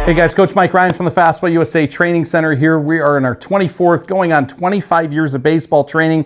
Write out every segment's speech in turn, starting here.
Hey guys, Coach Mike Ryan from the Fastball USA Training Center here. We are in our 24th, going on 25 years of baseball training.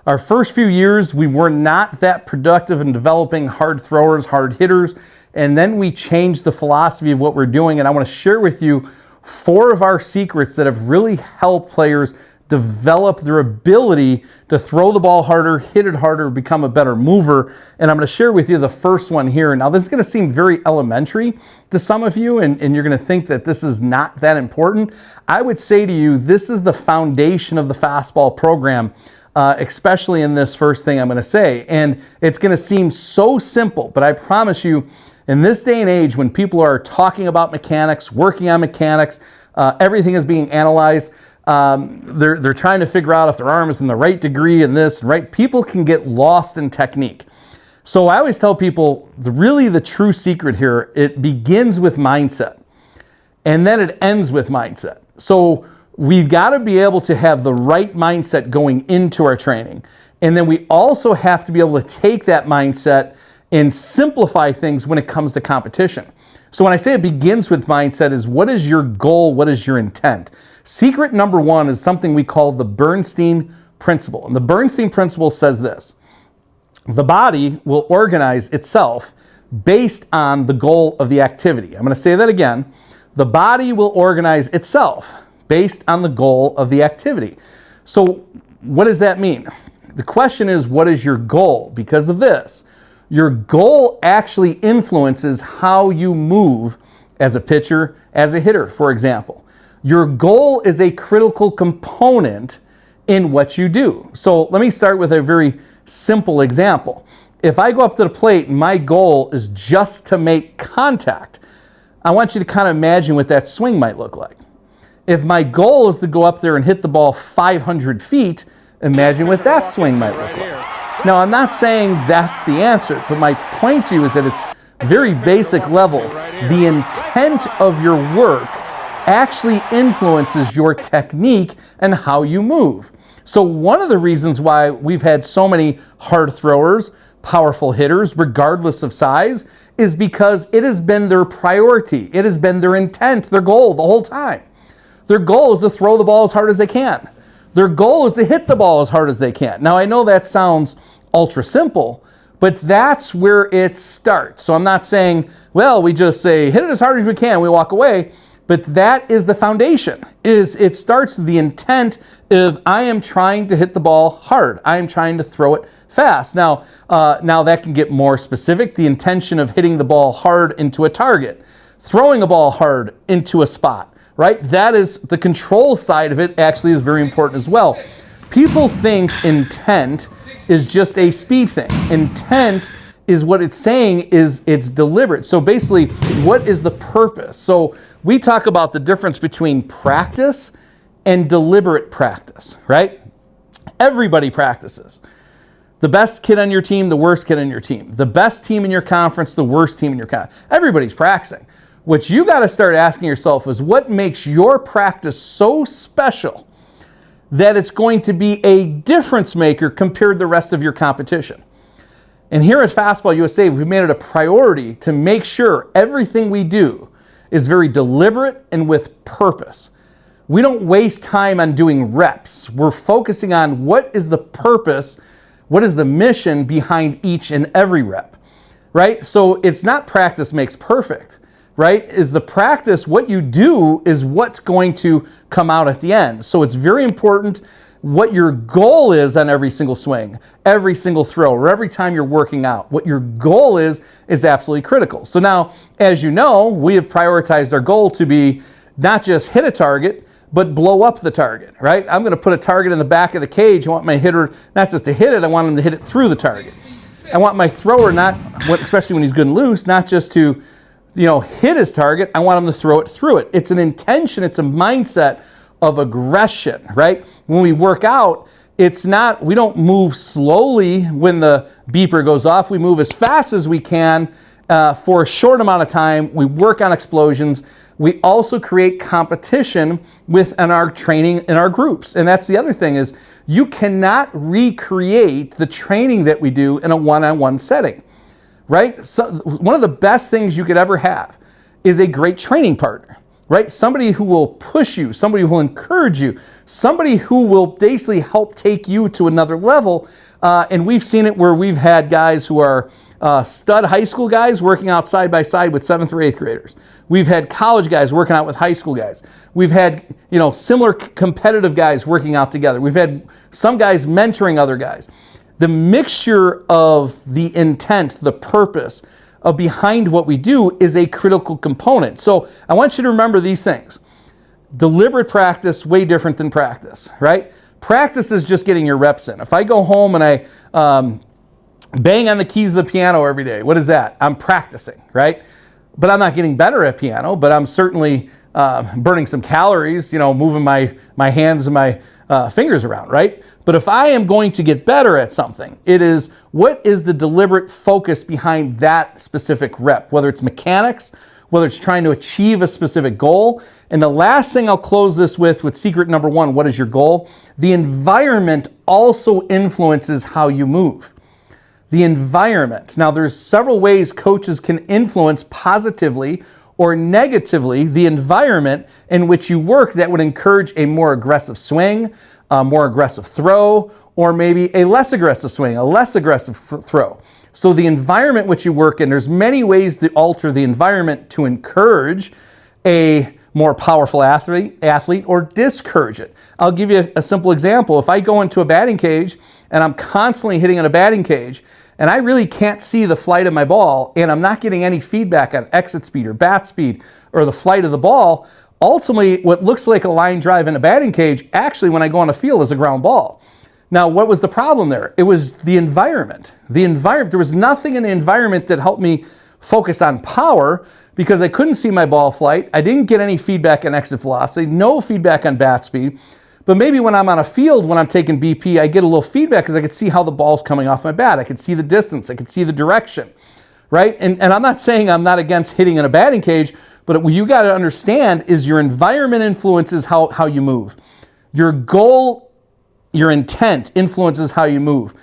Our first few years, we were not that productive in developing hard throwers, hard hitters, and then we changed the philosophy of what we're doing, and I want to share with you 4 of our secrets that have really helped players develop their ability to throw the ball harder, hit it harder, become a better mover. And I'm going to share with you the first one here. Now, this is going to seem very elementary to some of you, and you're going to think that this is not that important. I would say to you, this is the foundation of the fastball program, especially in this first thing I'm going to say. And it's going to seem so simple, but I promise you, in this day and age, when people are talking about mechanics, working on mechanics, everything is being analyzed. They're trying to figure out if their arm is in the right degree and this, right? People can get lost in technique. So I always tell people, really the true secret here, it begins with mindset and then it ends with mindset. So we've got to be able to have the right mindset going into our training. And then we also have to be able to take that mindset and simplify things when it comes to competition. So when I say it begins with mindset, is what is your goal? What is your intent? Secret number 1 is something we call the Bernstein Principle. And the Bernstein Principle says this: the body will organize itself based on the goal of the activity. I'm going to say that again. The body will organize itself based on the goal of the activity. So what does that mean? The question is, what is your goal? Because of this, your goal actually influences how you move as a pitcher, as a hitter, for example. Your goal is a critical component in what you do. So let me start with a very simple example. If I go up to the plate and my goal is just to make contact, I want you to kind of imagine what that swing might look like. If my goal is to go up there and hit the ball 500 feet, imagine what that swing might look like. Now, I'm not saying that's the answer, but my point to you is that it's very basic level. The intent of your work actually influences your technique and how you move. So one of the reasons why we've had so many hard throwers, powerful hitters, regardless of size, is because it has been their priority. It has been their intent, their goal the whole time. Their goal is to throw the ball as hard as they can. Their goal is to hit the ball as hard as they can. Now, I know that sounds ultra simple, but that's where it starts. So I'm not saying, well, we just say, hit it as hard as we can, we walk away. But that is the foundation. It starts the intent of, I am trying to hit the ball hard. I am trying to throw it fast. Now that can get more specific. The intention of hitting the ball hard into a target, throwing a ball hard into a spot, right? That is the control side of it, actually is very important as well. People think intent is just a speed thing. Intent is what it's saying is it's deliberate. So basically, what is the purpose? So we talk about the difference between practice and deliberate practice, right? Everybody practices. The best kid on your team, the worst kid on your team. The best team in your conference, the worst team in your conference. Everybody's practicing. What you got to start asking yourself is, what makes your practice so special that it's going to be a difference maker compared to the rest of your competition? And here at Fastball USA, we've made it a priority to make sure everything we do is very deliberate and with purpose. We don't waste time on doing reps. We're focusing on what is the purpose, what is the mission behind each and every rep, right? So it's not practice makes perfect, right? Is the practice, what you do is what's going to come out at the end. So it's very important what your goal is on every single swing, every single throw, or every time you're working out. What your goal is absolutely critical. So now, as you know, we have prioritized our goal to be not just hit a target, but blow up the target, right? I'm going to put a target in the back of the cage. I want my hitter not just to hit it, I want him to hit it through the target. I want my thrower, especially when he's good and loose, not just to hit his target, I want him to throw it through it. It's an intention, it's a mindset of aggression, right? When we work out, we don't move slowly when the beeper goes off. We move as fast as we can for a short amount of time. We work on explosions. We also create competition within our training in our groups. And that's the other thing is you cannot recreate the training that we do in a one-on-one setting, right? So one of the best things you could ever have is a great training partner. right? Somebody who will push you, somebody who will encourage you, somebody who will basically help take you to another level. And we've seen it where we've had guys who are stud high school guys working out side by side with 7th or 8th graders. We've had college guys working out with high school guys. We've had, similar competitive guys working out together. We've had some guys mentoring other guys. The mixture of the intent, the purpose of behind what we do is a critical component. So I want you to remember these things. Deliberate practice, way different than practice, right? Practice is just getting your reps in. If I go home and I bang on the keys of the piano every day, what is that? I'm practicing, right? But I'm not getting better at piano, but I'm certainly burning some calories, moving my hands and my fingers around, right? But if I am going to get better at something, it is what is the deliberate focus behind that specific rep, whether it's mechanics, whether it's trying to achieve a specific goal. And the last thing I'll close this with secret number 1, what is your goal? The environment also influences how you move. The environment. Now, there's several ways coaches can influence positively or negatively the environment in which you work that would encourage a more aggressive swing, a more aggressive throw, or maybe a less aggressive swing, a less aggressive throw. So the environment which you work in, there's many ways to alter the environment to encourage a more powerful athlete or discourage it. I'll give you a simple example. If I go into a batting cage and I'm constantly hitting in a batting cage and I really can't see the flight of my ball and I'm not getting any feedback on exit speed or bat speed or the flight of the ball, ultimately what looks like a line drive in a batting cage, actually when I go on the field is a ground ball. Now, what was the problem there? It was the environment. There was nothing in the environment that helped me focus on power because I couldn't see my ball flight. I didn't get any feedback on exit velocity, no feedback on bat speed. But maybe when I'm on a field, when I'm taking BP, I get a little feedback because I could see how the ball's coming off my bat. I could see the distance. I could see the direction, right? And I'm not saying I'm not against hitting in a batting cage, but what you got to understand is your environment influences how you move. Your goal, your intent influences how you move.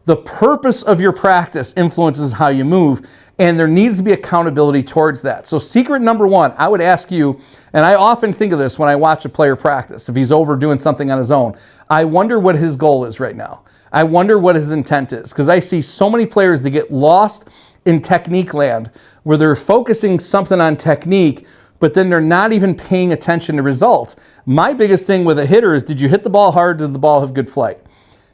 The purpose of your practice influences how you move. And there needs to be accountability towards that. So secret number 1, I would ask you, and I often think of this when I watch a player practice, if he's over doing something on his own, I wonder what his goal is right now. I wonder what his intent is, because I see so many players that get lost in technique land where they're focusing something on technique, but then they're not even paying attention to results. My biggest thing with a hitter is, did you hit the ball hard? Did the ball have good flight?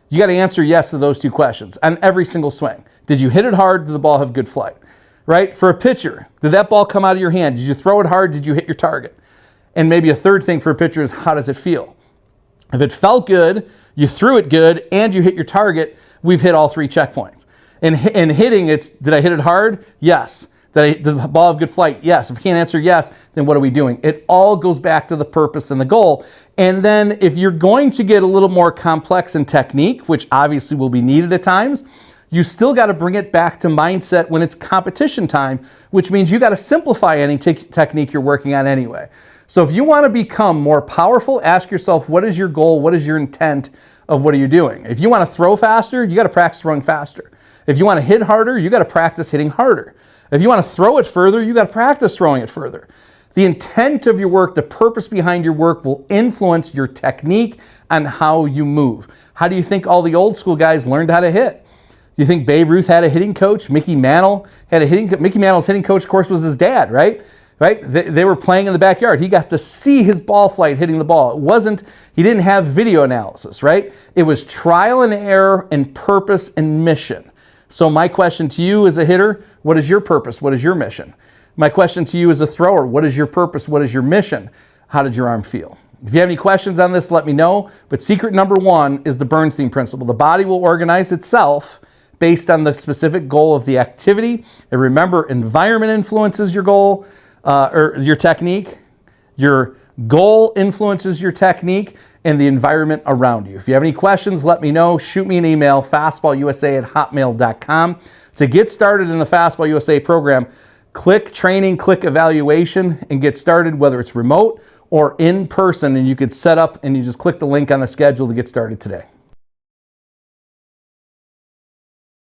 You got to answer yes to those 2 questions on every single swing. Did you hit it hard? Did the ball have good flight? Right? For a pitcher, did that ball come out of your hand? Did you throw it hard? Did you hit your target? And maybe a third thing for a pitcher is, how does it feel? If it felt good, you threw it good, and you hit your target, we've hit all 3 checkpoints. And hitting, did I hit it hard? Yes. Did the ball have good flight? Yes. If you can't answer yes, then what are we doing? It all goes back to the purpose and the goal. And then if you're going to get a little more complex in technique, which obviously will be needed at times, you still got to bring it back to mindset when it's competition time, which means you got to simplify any technique you're working on anyway. So if you want to become more powerful, ask yourself, what is your goal? What is your intent of what are you doing? If you want to throw faster, you got to practice throwing faster. If you want to hit harder, you got to practice hitting harder. If you want to throw it further, you got to practice throwing it further. The intent of your work, the purpose behind your work will influence your technique and how you move. How do you think all the old school guys learned how to hit? Do you think Babe Ruth had a hitting coach? Mickey Mantle had a hitting coach. Mickey Mantle's hitting coach, of course, was his dad, right? They were playing in the backyard. He got to see his ball flight hitting the ball. He didn't have video analysis, right? It was trial and error and purpose and mission. So my question to you as a hitter, what is your purpose? What is your mission? My question to you as a thrower, what is your purpose? What is your mission? How did your arm feel? If you have any questions on this, let me know. But secret number 1 is the Bernstein principle. The body will organize itself based on the specific goal of the activity. And remember, environment influences your goal or your technique. Your goal influences your technique and the environment around you. If you have any questions, let me know. Shoot me an email, fastballusa@hotmail.com. To get started in the Fastball USA program, click training, click evaluation, and get started, whether it's remote or in person. And you could set up and you just click the link on the schedule to get started today.